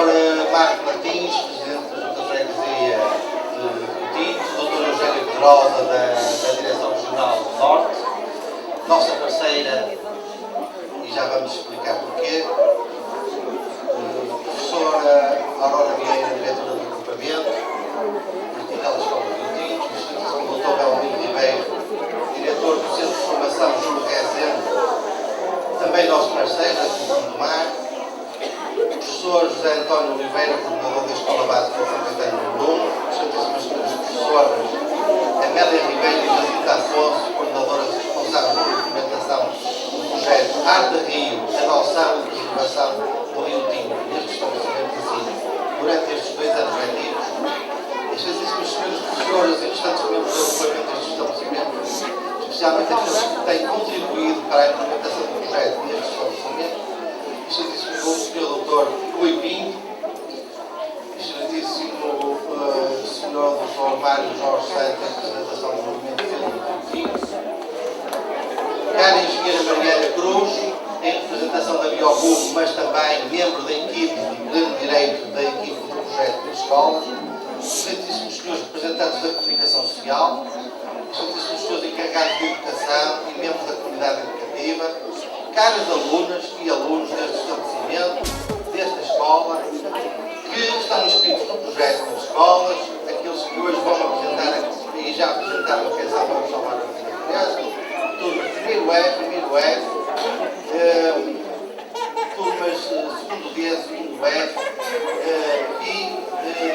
Dr. Marco Martins, Presidente da Junta de Freguesia de Coutinho, Dr. Eugênio Pedrosa, da Direção Regional do Norte, nossa parceira, e já vamos explicar porquê, professora Aurora Vieira, diretora do agrupamento, vertical da Escola de Coutinho, o Dr. Belmiro Ribeiro, diretor do Centro de Formação Júlio Rezende, também nosso parceiro, aqui do Mar, professor José António Oliveira, coordenador da Escola Básica de São Caetano número 1, excelentíssimas senhoras professoras Amélia Ribeiro e Jacinta Afonso, coordenadoras responsáveis pela implementação do projeto Arte Rio, adoção e preservação do Rio Tinto, nestes estabelecimentos de ensino, durante estes 2 anos letivos, excelentíssimas senhoras professoras e restantes membros do agrupamento destes estabelecimentos, especialmente aqueles que têm contribuído para a implementação do projeto nestes estabelecimentos, excelentíssimo Sr. Dr. Rui Pinto, excelentíssimo Sr. Dr. Mário Jorge Santos, representação do Movimento Científico, cara Engenheira Mariana Cruz, em representação da Biogum, mas também membro da equipe de pleno direito da equipe do projeto de escolas, excelentíssimos senhores representantes da comunicação social, excelentíssimos senhores encarregados de educação e membros da comunidade educativa, caras alunas e alunos deste estabelecimento, desta escola, que estão inscritos no projeto das escolas, aqueles que hoje vão apresentar e já apresentaram a questão, vamos chamar a turmas primeiro F, turmas segundo D, segundo F, e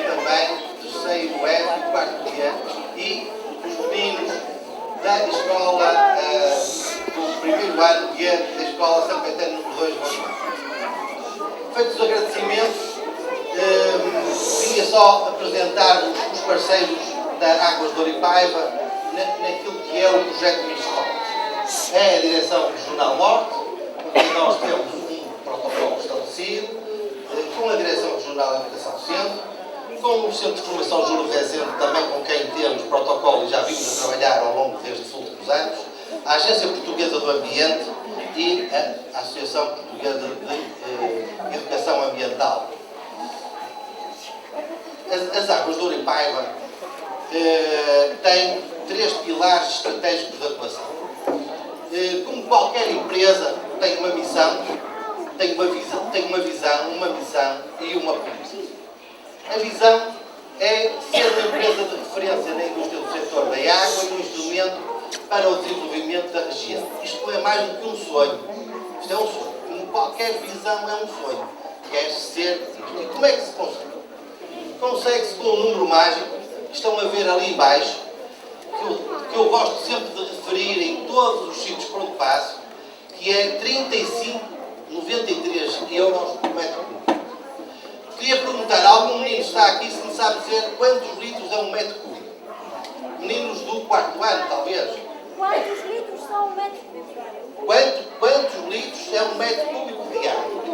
também terceiro F, quarto D, e os meninos da escola do primeiro ano da Escola São Caetano número 2 Feitos os agradecimentos, queria só apresentar-vos os parceiros da Águas de Ouripaiva naquilo que é o projeto das escolas. É a Direção Regional Norte, onde nós temos um protocolo estabelecido, com a Direção Regional de Educação Centro, com o Centro de Formação Júlio Rezende, também com quem temos protocolo e já vimos a trabalhar ao longo destes últimos anos, a Agência Portuguesa do Ambiente e a Associação Portuguesa de Educação Ambiental. As Águas de Ouripaiva têm 3 pilares estratégicos de atuação. Como qualquer empresa tem uma missão, tem uma visão e uma política. A visão é ser uma empresa de referência na indústria do setor da água e um instrumento para o desenvolvimento da região. Isto não é mais do que um sonho. Isto é um sonho. Como qualquer visão é um sonho. Quer ser. E como é que se consegue? Consegue-se com um número mágico, que estão a ver ali embaixo, que eu gosto sempre de referir em todos os sítios por onde passo, que é 35,93 euros por metro cúbico. Queria perguntar, algum menino está aqui se me sabe dizer quantos litros é um metro cúbico? Meninos do 4º ano, talvez. Quantos litros são um metro cúbico? Quantos litros é um metro cúbico de água?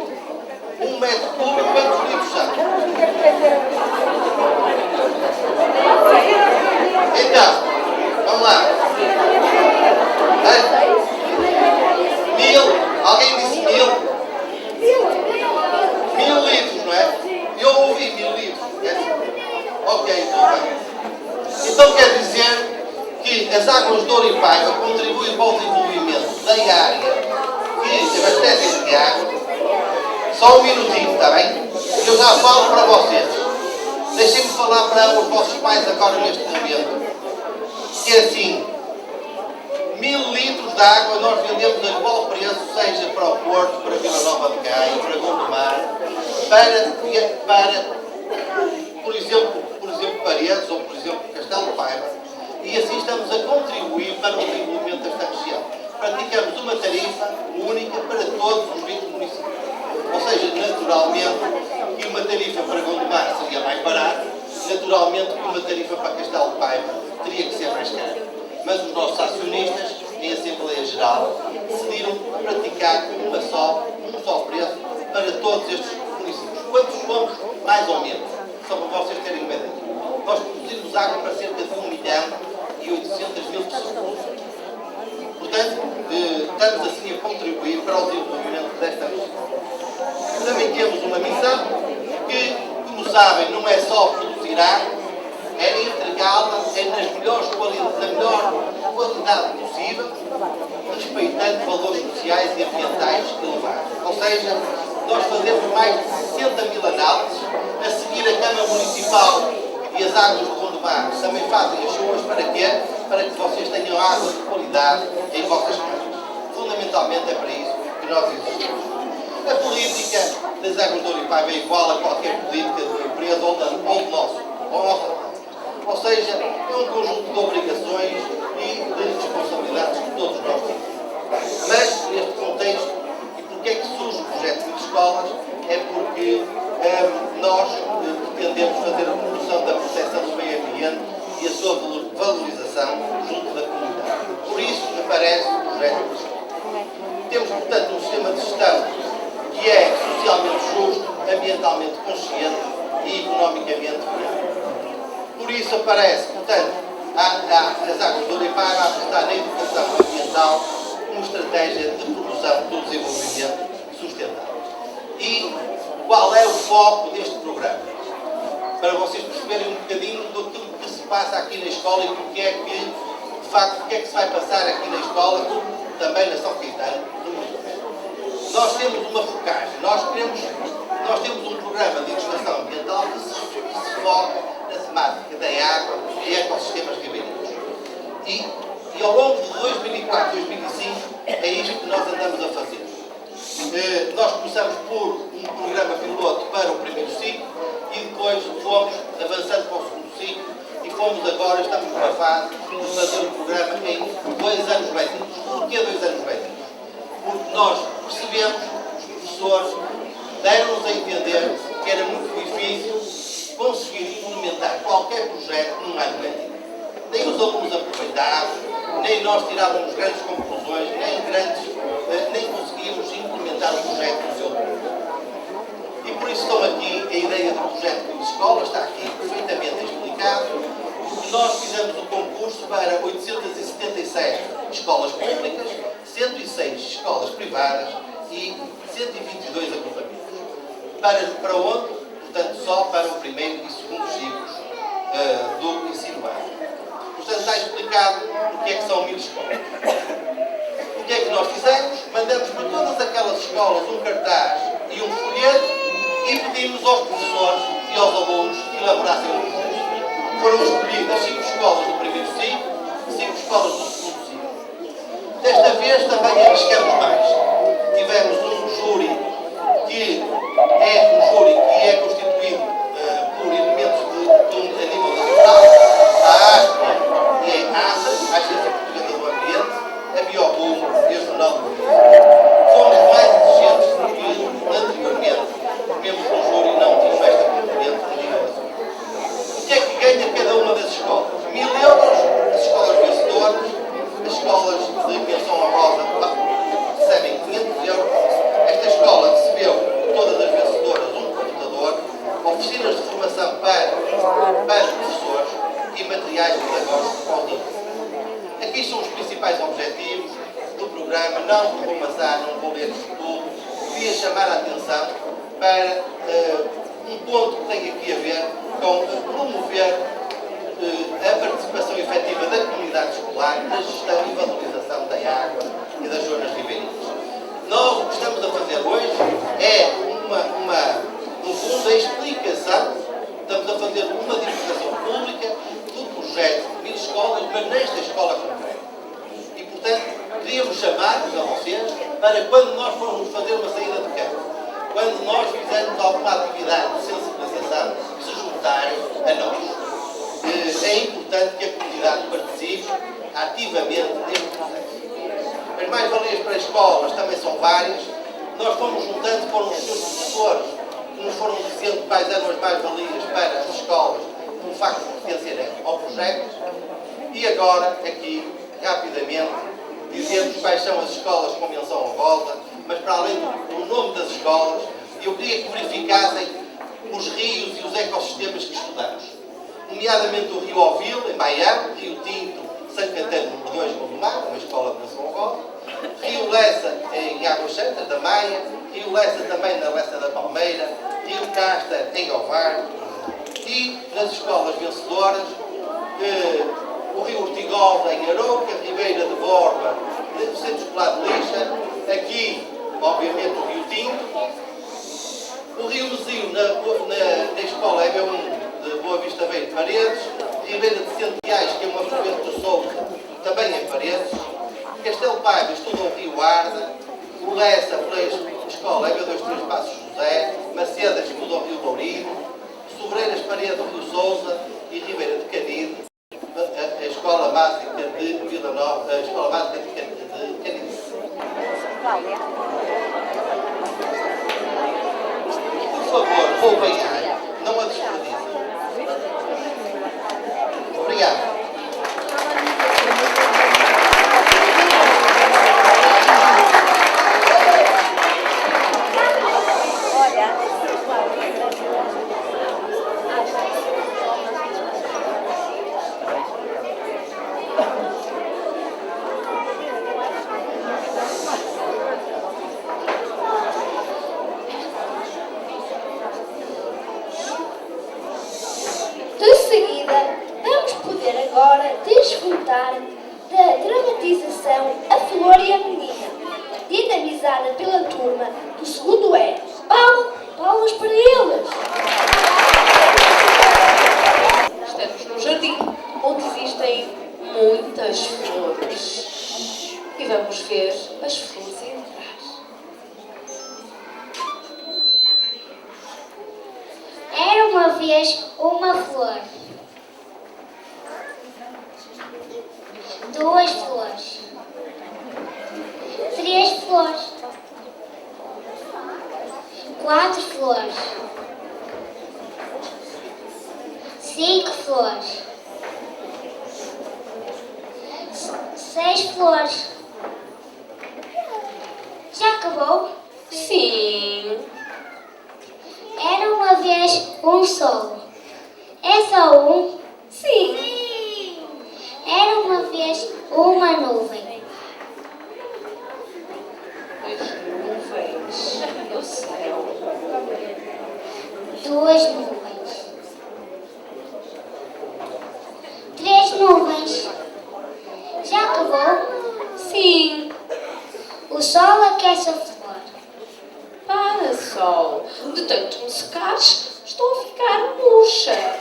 Um metro cúbico, quantos litros são? Então, vamos lá. 1000, alguém disse 1000? 1000 litros, não é? Eu ouvi 1000 litros. Ok, tudo bem. Então quer dizer que as Águas de Ouripaiva contribuem para o desenvolvimento da área que abastecem de água. Só um minutinho, está bem? Eu já falo para vocês. Deixem-me falar para os vossos pais agora neste momento. Que é assim, 1000 litros de água nós vendemos a igual preço, seja para o Porto, para Vila Nova de Gaia, para Gondomar, para por exemplo, Paredes ou, por exemplo, Castelo de Paiva. E assim estamos a contribuir para o desenvolvimento desta região. Praticamos uma tarifa única para todos os 20 municípios. Ou seja, naturalmente, que uma tarifa para Gondomar seria mais barata, naturalmente que uma tarifa para Castelo de Paiva teria que ser mais cara. Mas os nossos acionistas, em Assembleia Geral, decidiram praticar um só preço para todos estes municípios. Quantos somos? Mais ou menos. Só para vocês terem uma ideia. Nós produzimos água para cerca de 1.800.000 pessoas. Portanto, estamos assim a contribuir para o desenvolvimento desta região. Também temos uma missão que sabem, não é só produzir água, é entregá-la na melhor qualidade possível, respeitando valores sociais e ambientais elevados. Ou seja, nós fazemos mais de 60 mil análises, a seguir a Câmara Municipal e as águas do Gondomar também fazem as suas. Para quê? Para que vocês tenham água de qualidade em vossas casas. Fundamentalmente é para isso que nós existimos. A política das águas do Oripaiva é igual a qualquer política de uma empresa ou de nossa. Ou seja, é um conjunto de obrigações e de responsabilidades que todos nós temos. Mas, neste contexto, e porque é que surge o projeto de escolas? É porque nós pretendemos fazer a promoção da proteção do meio ambiente e a sua valorização junto da comunidade. Por isso aparece o projeto de escolas. Temos, portanto, um sistema de gestão que é socialmente justo, ambientalmente consciente e economicamente viável. Por isso aparece, portanto, as águas do Oripaiva a apostar na educação ambiental como estratégia de promoção do desenvolvimento sustentável. E qual é o foco deste programa? Para vocês perceberem um bocadinho daquilo que se passa aqui na escola e porque é que, de facto, o que é que se vai passar aqui na escola, também na São Caetano, no mundo. Nós temos uma focagem, nós temos um programa de educação ambiental que se foca na temática da água e ecossistemas ribeirinhos. E ao longo de 2004 e 2005 é isto que nós andamos a fazer. Nós começamos por um programa piloto para o primeiro ciclo e depois fomos avançando para o segundo ciclo e estamos numa fase de fazer o programa em 2 anos letidos. Porquê 2 anos letidos? Porque nós percebemos, os professores deram-nos a entender que era muito difícil conseguir implementar qualquer projeto num ano letivo. Nem os alunos aproveitavam, nem nós tirávamos grandes conclusões, nem conseguíamos implementar o projeto no seu todo. E por isso estão aqui, a ideia do projeto de escola está aqui perfeitamente explicado. Nós fizemos o concurso para 877 escolas públicas, 106 escolas privadas e 122 agrupamentos. Para onde? Portanto, só para o primeiro e segundo ciclos do ensino básico. Portanto, está explicado o que é que são 1000 escolas. O que é que nós fizemos? Mandamos para todas aquelas escolas um cartaz e um folheto e pedimos aos professores e aos alunos que elaborassem um projeto. Foram escolhidas 5 escolas do primeiro ciclo e 5 escolas do segundo ciclo. Desta vez também arriscamos mais. Tivemos um júri que é constituído por elementos a nível nacional, a ASPA e a ASA, a Agência Portuguesa do Ambiente, a Biobum e a Jornal do Ambiente. Fomos mais exigentes do que anteriormente, membros do júri não tinham esta componente a nível nacional. O que é que ganha cada uma das escolas? 1000 euros, as escolas vencedoras, as escolas de menção honrosa recebem 500 euros. Esta escola recebeu todas as vencedoras um computador, oficinas de formação para professores e materiais pedagógicos para os alunos. Aqui são os principais objetivos do programa. Não vou passar, não vou ler isto tudo. Queria chamar a atenção para um ponto que tem aqui a ver com promover a participação efetiva da comunidade escolar na gestão e valorização da água e das zonas ribeirinhas. Nós o que estamos a fazer hoje é no fundo, a explicação. Estamos a fazer uma divulgação pública do projeto de 1000 escolas, mas nesta escola concreta. E, portanto, queríamos chamar-vos a vocês para quando nós formos fazer uma saída de campo, quando nós fizermos alguma atividade de sensibilização, se juntarem a nós. É importante que a comunidade participe ativamente neste processo. As mais-valias para escolas também são várias. Nós fomos juntando com os seus professores que nos foram dizendo quais eram as mais-valias para as escolas, pelo facto de pertencerem ao projeto. E agora, aqui, rapidamente, dizemos quais são as escolas com menção honrosa, mas para além do nome das escolas, eu queria que verificassem os rios e os ecossistemas que estudamos. Nomeadamente o Rio Ovil, em Baião, Rio Tinto, São Caetano, número 2, Gondomar, uma escola de menção honrosa. Rio Lessa, em Águas Santas, da Maia. Rio Lessa também na Lessa da Palmeira. Rio Casta, em Ovar. E nas escolas vencedoras, o Rio Ortigol em Arouca, Ribeira de Borba, Centro Escolar de Lixa, aqui, obviamente, o Rio Tinto, o Rio Mesio na escola EB1 de Boa Vista Bem de Paredes, Ribeira de Centeais, que é uma frequente do Sousa, também em Paredes, Castelo Paiva estuda o Rio Arda, o Lessa para a escola EB23 Passos José, Macedas estuda o Rio Lourido, Sobreiras Parede do Rio Sousa e Ribeira de Canide, a Escola Básica de Vila Nova, a Escola Básica de Canide. Por favor, poupem água, não a desperdicem. Obrigado. De seguida, vamos poder agora desfrutar da dramatização A Flor e a Menina, dinamizada pela turma do segundo E. Palmas para eles! Estamos num jardim onde existem muitas flores. E vamos ver as flores a entrar. Era uma vez uma flor. Duas flores. Três flores. Quatro flores. Cinco flores. Seis flores. Já acabou? Sim. Era uma vez um sol. É só um? Sim. Era uma vez uma nuvem. As nuvens no céu. Duas nuvens. Três nuvens. Já acabou? Sim. O sol aquece a flor. Para, sol. De tanto me secares, estou a ficar murcha.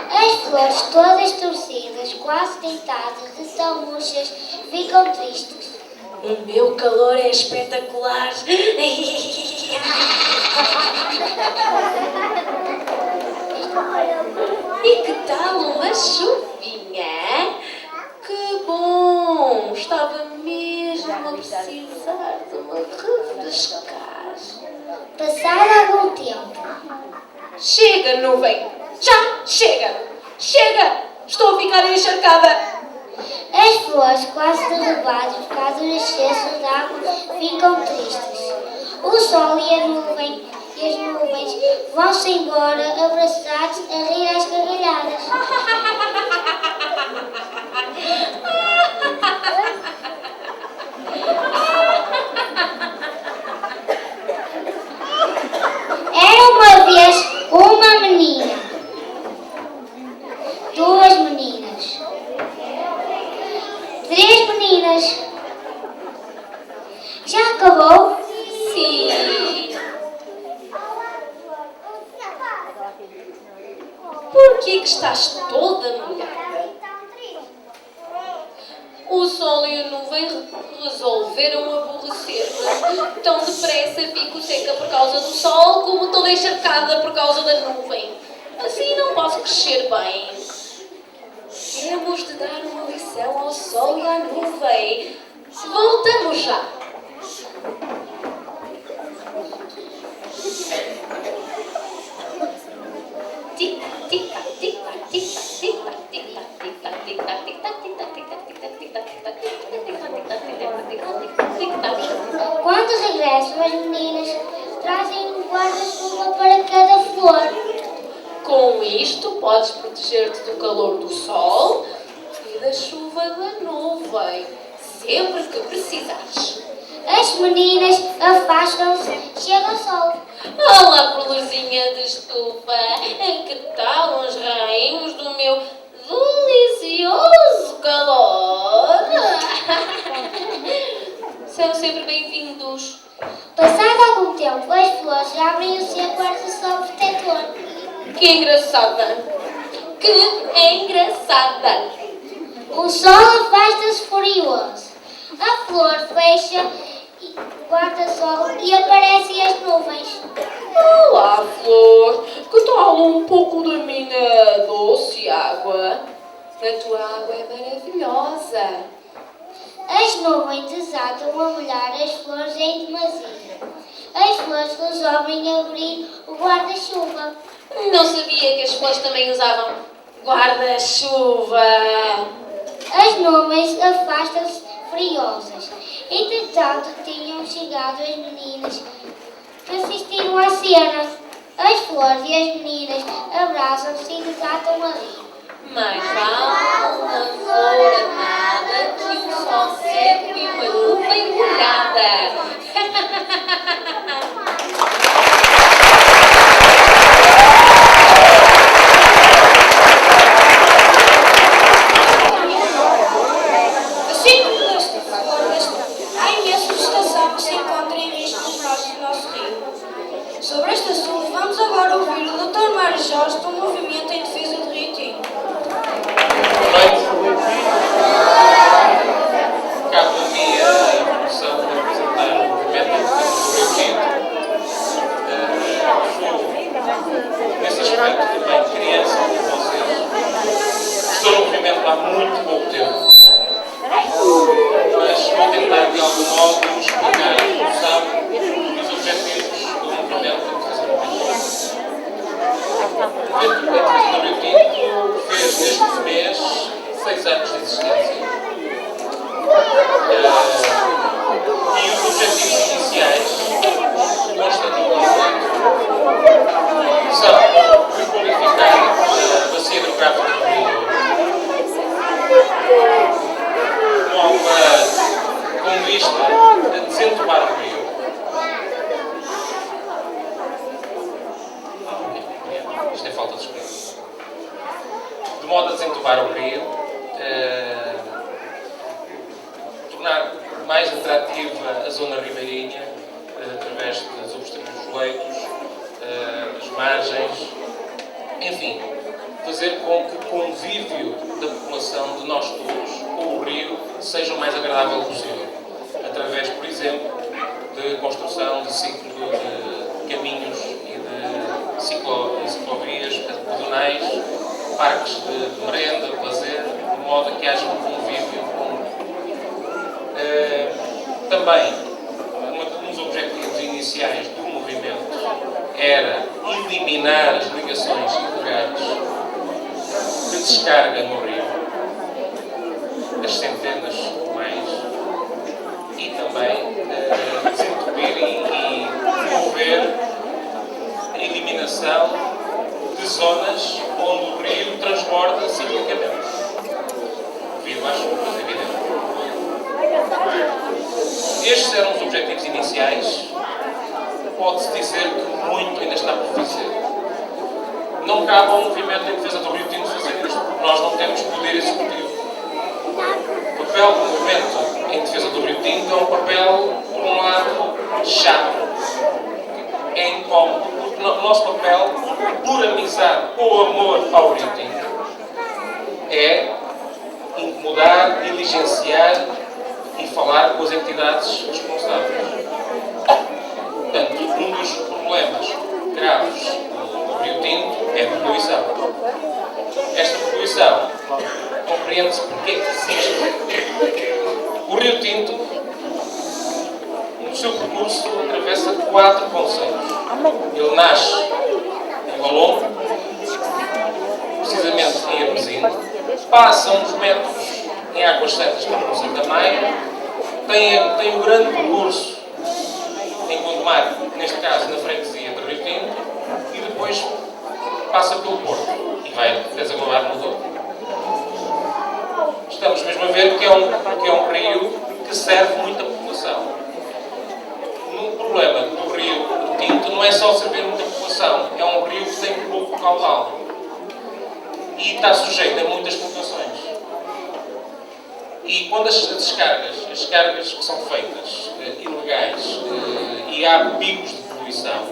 As flores todas torcidas, quase deitadas, de tão murchas, ficam tristes. O meu calor é espetacular. E que tal uma chuvinha? Que bom! Estava mesmo a precisar de me refrescar. Passado algum tempo, Chega, nuvem! Já chega! Chega! Estou a ficar encharcada. as flores, quase derrubadas por causa do excesso de água, ficam tristes. O sol e as nuvens vão-se embora, abraçados, a rir às gargalhadas. Era uma vez uma menina, duas meninas, três meninas. Já acabou? Sim. Por que estás toda molhada? O sol e a nuvem resolveram aborrecer-me. Tão depressa fico seca por causa do sol, como toda encharcada por causa da nuvem. Assim não posso crescer bem. Temos de dar uma lição ao sol e à nuvem. Voltamos já. Quando regressam, as meninas trazem um guarda-chuva para cada flor. Com isto, podes proteger-te do calor do sol e da chuva da nuvem, sempre que precisares. As meninas afastam-se, chega o sol. Olá, florzinha de estufa. Que tal uns rainhos do meu delicioso calor? São sempre bem-vindos. Passado algum tempo, as flores abrem o seu guarda-sol protetor. Que engraçada. Que engraçada. O sol afasta-se furioso. A flor fecha o guarda-sol e aparecem as nuvens. Olá, flor. Que tal um pouco da minha doce água? A tua água é maravilhosa. As nuvens desatam a molhar as flores em demasia. As flores resolvem abrir o guarda-chuva. Não sabia que as flores também usavam guarda-chuva. As nuvens afastam-se furiosas. Entretanto, tinham chegado as meninas que assistiram à cena. As flores e as meninas abraçam-se e desatam a rir. Mais vale uma flor amada que um sol seco e uma nuvem molhada. Assim como nesta floresta, há imensa vegetação que se encontra em risco nos nossos do nosso rio. Sobre este assunto, vamos agora ouvir o Dr. Mário Jorge do Movimento em Defesa do Rio Tinto. Cabe a mim a função de representar o movimento em defesa do Rio Tinto. Sou, nesse aspecto, também criança como vocês. Estou no movimento há muito pouco tempo. Mas vou tentar, de algum modo, explicar a evolução e os objetivos do movimento em defesa do Rio Tinto. O movimento em defesa do Rio Tinto fez neste mês 6 anos de existência. E os objetivos iniciais constam do conceito são requalificar a bacia hidrográfica do Rio com vista a desentubar o rio. Isto é falta de expressão. De modo a desentubar o rio, tornar mais atrativa a zona ribeirinha através dos obstáculos dos leitos, das margens, enfim, fazer com que o convívio da população de nós todos com o rio seja o mais agradável possível, através, por exemplo, de construção de ciclo de caminhos e de ciclovias pedonais, parques de merenda, de lazer, de modo a que haja um convívio comum. Também, um dos objetivos iniciais do movimento era eliminar as ligações ilegais de descarga no rio, as centenas ou mais, e também desentupir e promover a eliminação de zonas onde o rio transborda ciclicamente, devido às chuvas, evidente. Estes eram os objetivos iniciais. Pode-se dizer que muito ainda está por fazer. Não cabe ao movimento em defesa do Rio Tinto fazer isto, porque nós não temos poder executivo. O papel do movimento em defesa do Rio Tinto é um papel, por um lado, chato. É incómodo, porque o nosso papel, por amizade ou amor ao Rio Tinto, é incomodar, diligenciar e falar com as entidades responsáveis. Portanto, um dos problemas graves do Rio Tinto é a poluição. Esta poluição compreende-se porque é que existe. O Rio Tinto, no seu percurso, atravessa 4 conceitos. Ele nasce em Valongo, precisamente em Hermesinde, passa uns metros em Águas Santas para o Santa Maia, tem um grande percurso em Gondomar, neste caso na freguesia de Rio Tinto, e depois passa pelo Porto e vai desaglobar no Douro. Estamos mesmo a ver que é um rio que serve muita população. não é só servir muita população, é um rio que tem pouco caudal e está sujeito a muitas flutuações. E quando as descargas que são feitas ilegais e há picos de poluição,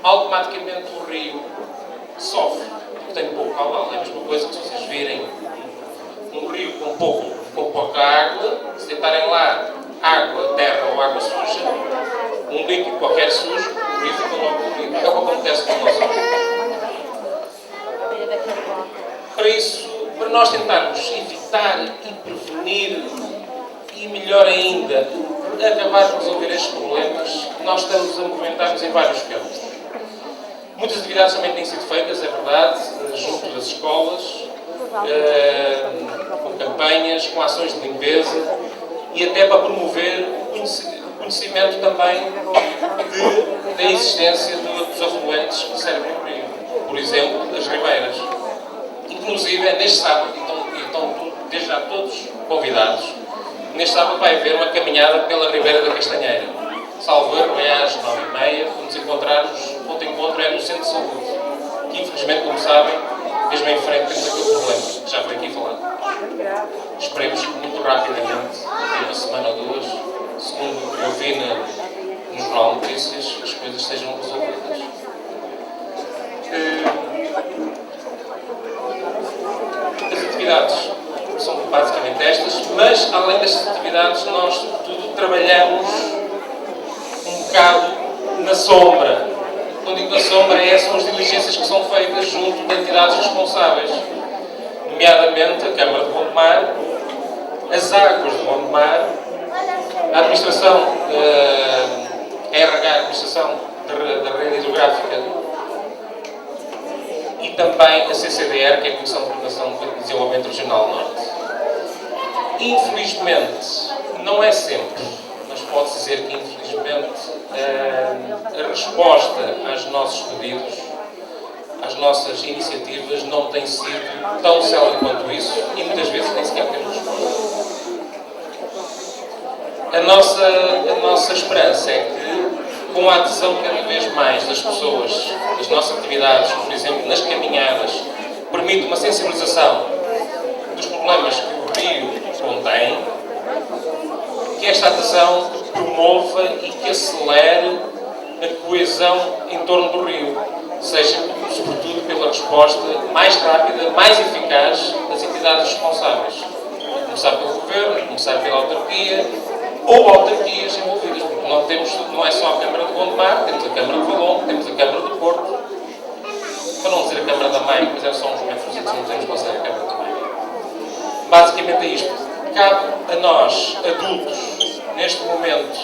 automaticamente o rio sofre, porque tem pouco caudal. É a mesma coisa que se vocês virem um rio com pouca água, se deitarem lá água, terra ou água suja, um líquido qualquer sujo, o rio fica logo poluído. É o que acontece com o nosso rio. Para isso, para nós tentarmos evitar e prevenir e, melhor ainda, acabar de resolver estes problemas, nós estamos a movimentar-nos em vários campos. Muitas atividades também têm sido feitas, é verdade, junto das escolas, com campanhas, com ações de limpeza e até para promover o conhecimento também da existência dos afluentes que servem o rio. Por exemplo, das ribeiras. Inclusive, neste sábado, estão desde já todos convidados, neste sábado vai haver uma caminhada pela Ribeira da Castanheira. Salvo erro, é às 9h30, quando nos encontrarmos, o ponto de encontro é no Centro de Saúde, que infelizmente, como sabem, mesmo em frente temos aquele problema, que já foi aqui falado. Esperemos que muito rapidamente, daqui a uma semana ou duas, segundo o que eu vi no Jornal de Notícias, as coisas sejam resolvidas. As atividades são basicamente estas, mas além destas atividades nós sobretudo trabalhamos um bocado na sombra. Quando digo na sombra, são as diligências que são feitas junto de entidades responsáveis, nomeadamente a Câmara de Gondomar, as águas de Gondomar, a administração, a RH, a administração da rede hidrográfica, e também a CCDR, que é a Comissão de Coordenação de Desenvolvimento Regional Norte. Infelizmente, não é sempre, mas pode-se dizer que infelizmente a resposta aos nossos pedidos, às nossas iniciativas, não tem sido tão célere quanto isso e muitas vezes nem sequer temos resposta. A nossa esperança é que, com a adesão cada vez mais das pessoas, das nossas atividades, por exemplo, nas caminhadas, permite uma sensibilização dos problemas que o rio contém, que esta adesão promova e que acelere a coesão em torno do rio, seja, sobretudo, pela resposta mais rápida, mais eficaz das entidades responsáveis. A começar pelo Governo, a começar pela autarquia, ou autarquias envolvidas, porque não é só a Câmara de Gondomar, temos a Câmara de Valongo, temos a Câmara do Porto, para não dizer a Câmara da Maia, mas é só uns metros, não podemos passar a Câmara da Maia. Basicamente é isto. Cabe a nós, adultos, neste momento,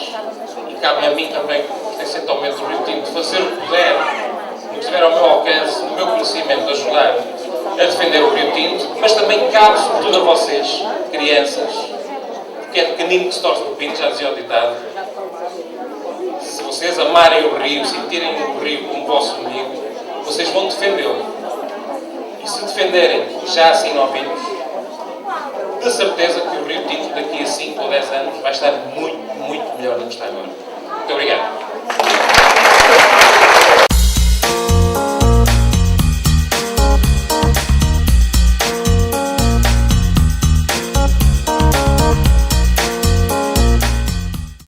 e cabe a mim também, que pertence atualmente ao Rio Tinto, fazer o que puder, no que estiver ao meu alcance, no meu conhecimento, ajudar a defender o Rio Tinto, mas também cabe, sobretudo a vocês, crianças, que é pequenino que se torce no pinto, já dizia o ditado. Se vocês amarem o rio, sentirem o rio como vosso amigo, vocês vão defendê-lo. E se defenderem já assim novinhos, de certeza que o Rio Tinto daqui a 5 ou 10 anos vai estar muito, muito melhor do que está agora. Muito obrigado.